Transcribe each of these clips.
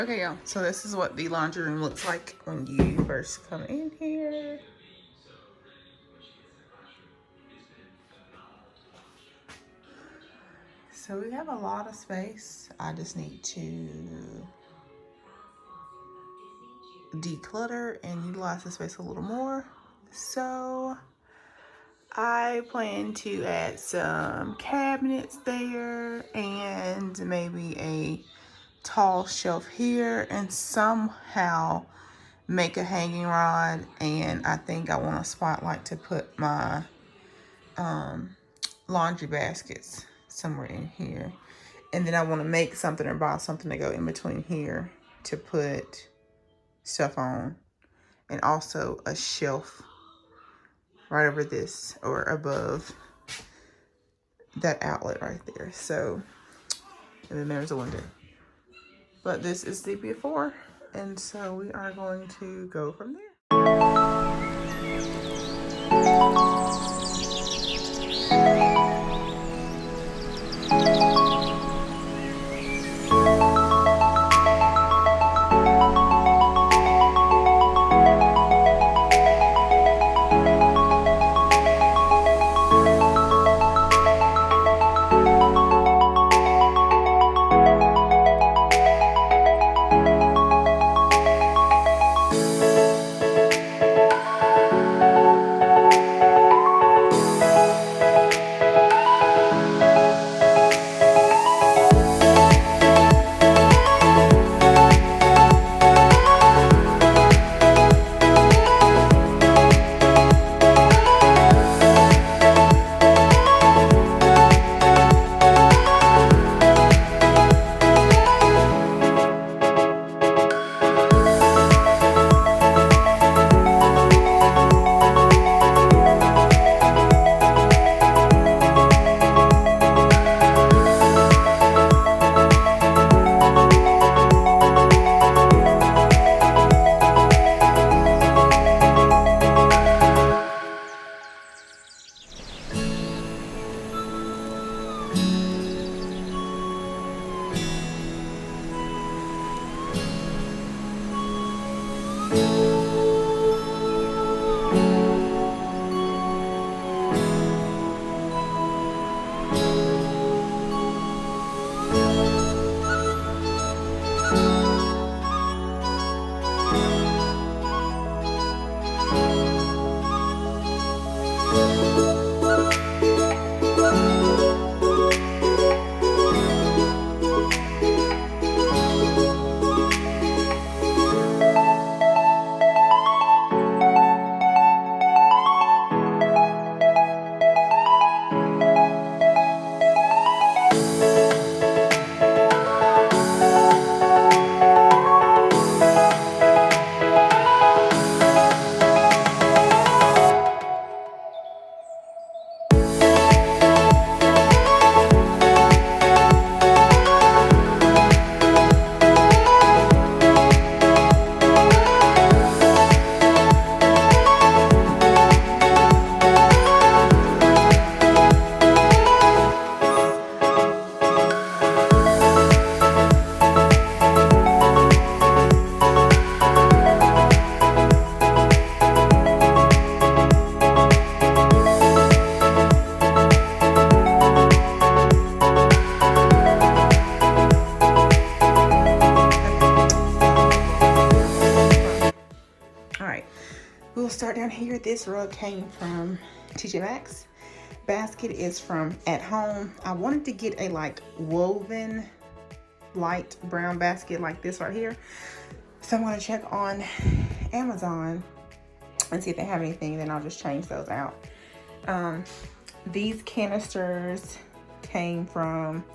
Okay, y'all, so this is what the laundry room looks like when you first come in here. So we have a lot of space. I just need to declutter and utilize the space a little more. So I plan to add some cabinets there and maybe a tall shelf here and somehow make a hanging rod. And I think I want a spotlight to put my laundry baskets somewhere in here. And then I want to make something or buy something to go in between here to put stuff on. And also a shelf right over this or above that outlet right there. So, and then there's a window. But this is the before, and so we are going to go from there. We'll start down here. This rug came from TJ Maxx. Basket is from At Home. I wanted to get a like woven light brown basket like this right here. So I'm going to check on Amazon and see if they have anything. Then I'll just change those out. These canisters came from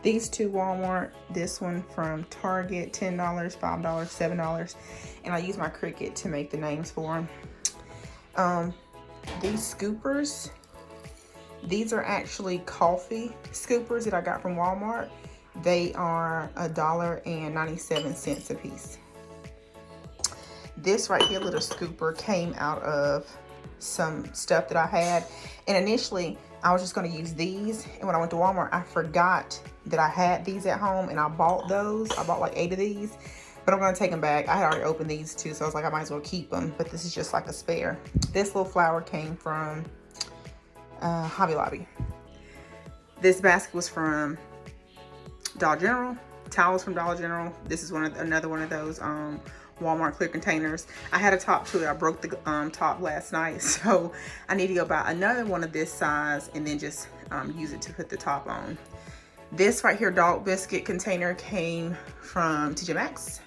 these two Walmart. This one from Target, $10, $5, $7. And I use my Cricut to make the names for them. These scoopers, these are actually coffee scoopers that I got from Walmart. They are $1.97 a piece. This right here little scooper came out of some stuff that I had, and initially I was just going to use these, and when I went to Walmart I forgot that I had these at home, and I bought those. I bought like 8 of these. but I'm gonna take them back. I had already opened these two, so I was like, I might as well keep them, but this is just like a spare. This little flower came from Hobby Lobby. This basket was from Dollar General. Towels from Dollar General. This is another one of those Walmart clear containers. I had a top to it. I broke the top last night, so I need to go buy another one of this size and then just use it to put the top on. This right here dog biscuit container came from TJ Maxx.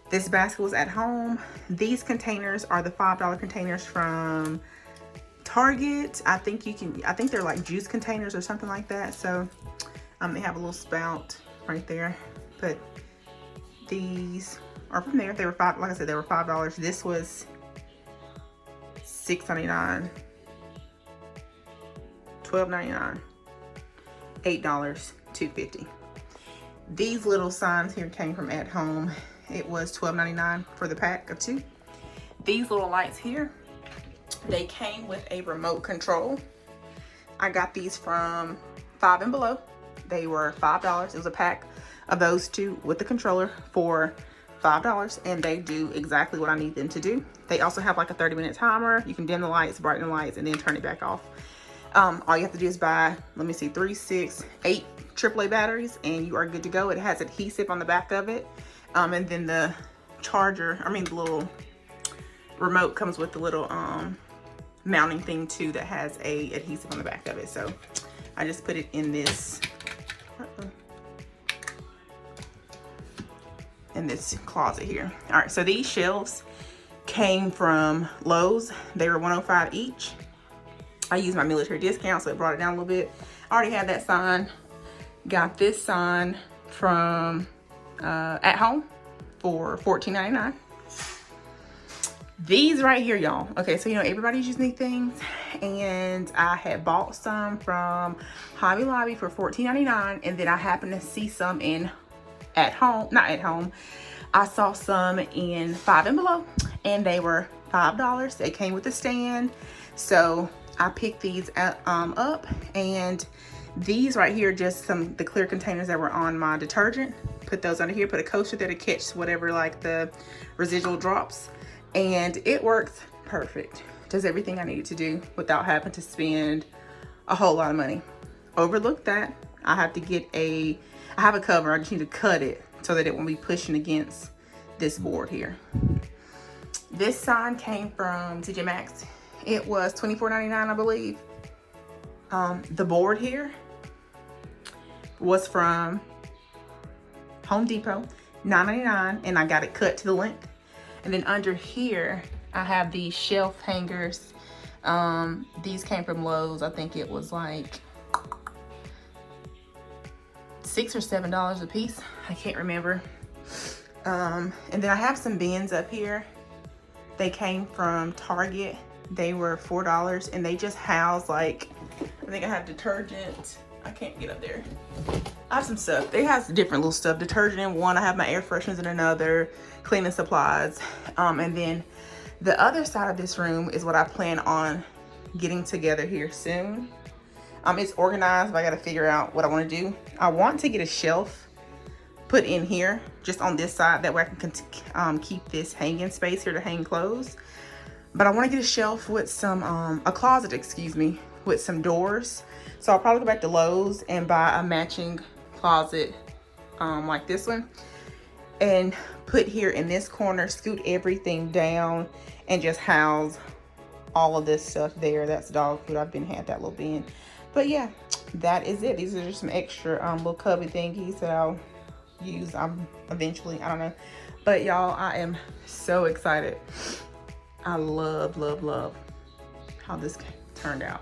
This basket was at home. These containers are the $5 containers from Target. I think they're like juice containers or something like that. So they have a little spout right there, but these are from there. They were like I said, they were $5. This was $6.99, $12.99, $8, $2.50. These little signs here came from At Home. It was $12.99 for the pack of 2. These little lights here, they came with a remote control. I got these from Five and Below. They were $5. It was a pack of those 2 with the controller for $5, and they do exactly what I need them to do. They also have like a 30-minute timer. You can dim the lights, brighten the lights, and then turn it back off. All you have to do is buy, let me see, 3, 6, 8 AAA batteries, and you are good to go. It has adhesive on the back of it. And then the charger, the little remote comes with the little mounting thing too that has a adhesive on the back of it. So I just put it in this closet here. All right, so these shelves came from Lowe's. They were $105 each. I used my military discount, so it brought it down a little bit. I already had that sign. Got this sign from At Home for $14.99. These right here, y'all. Okay, so everybody's unique things, and I had bought some from Hobby Lobby for $14.99, and then I happened to see some in At Home, not At Home. I saw some in Five and Below, and they were $5. They came with a stand, so I picked these up, and these right here, just the clear containers that were on my detergent. Put those under here, put a coaster there to catch whatever, like the residual drops, and it works perfect. Does everything I needed to do without having to spend a whole lot of money. Overlook that. I have a cover. I just need to cut it so that it won't be pushing against this board here. This sign came from TJ Maxx. It was $24.99, I believe. The board here was from Home Depot, $9.99, and I got it cut to the length. And then under here, I have these shelf hangers. These came from Lowe's. I think it was like $6 or $7 a piece. I can't remember. And then I have some bins up here. They came from Target. They were $4, and they just house, like, I think I have detergent. I can't get up there. I have some stuff. They have different little stuff. Detergent in one. I have my air fresheners in another. Cleaning supplies. And then the other side of this room is what I plan on getting together here soon. It's organized, but I got to figure out what I want to do. I want to get a shelf put in here, just on this side. That way I can keep this hanging space here to hang clothes. But I want to get a shelf with some, a closet, excuse me, with some doors. So I'll probably go back to Lowe's and buy a matching closet like this one. And put here in this corner, scoot everything down, and just house all of this stuff there. That's dog food. I've had that little bin. But yeah, that is it. These are just some extra little cubby thingies that I'll use eventually. I don't know. But y'all, I am so excited. I love, love, love how this turned out.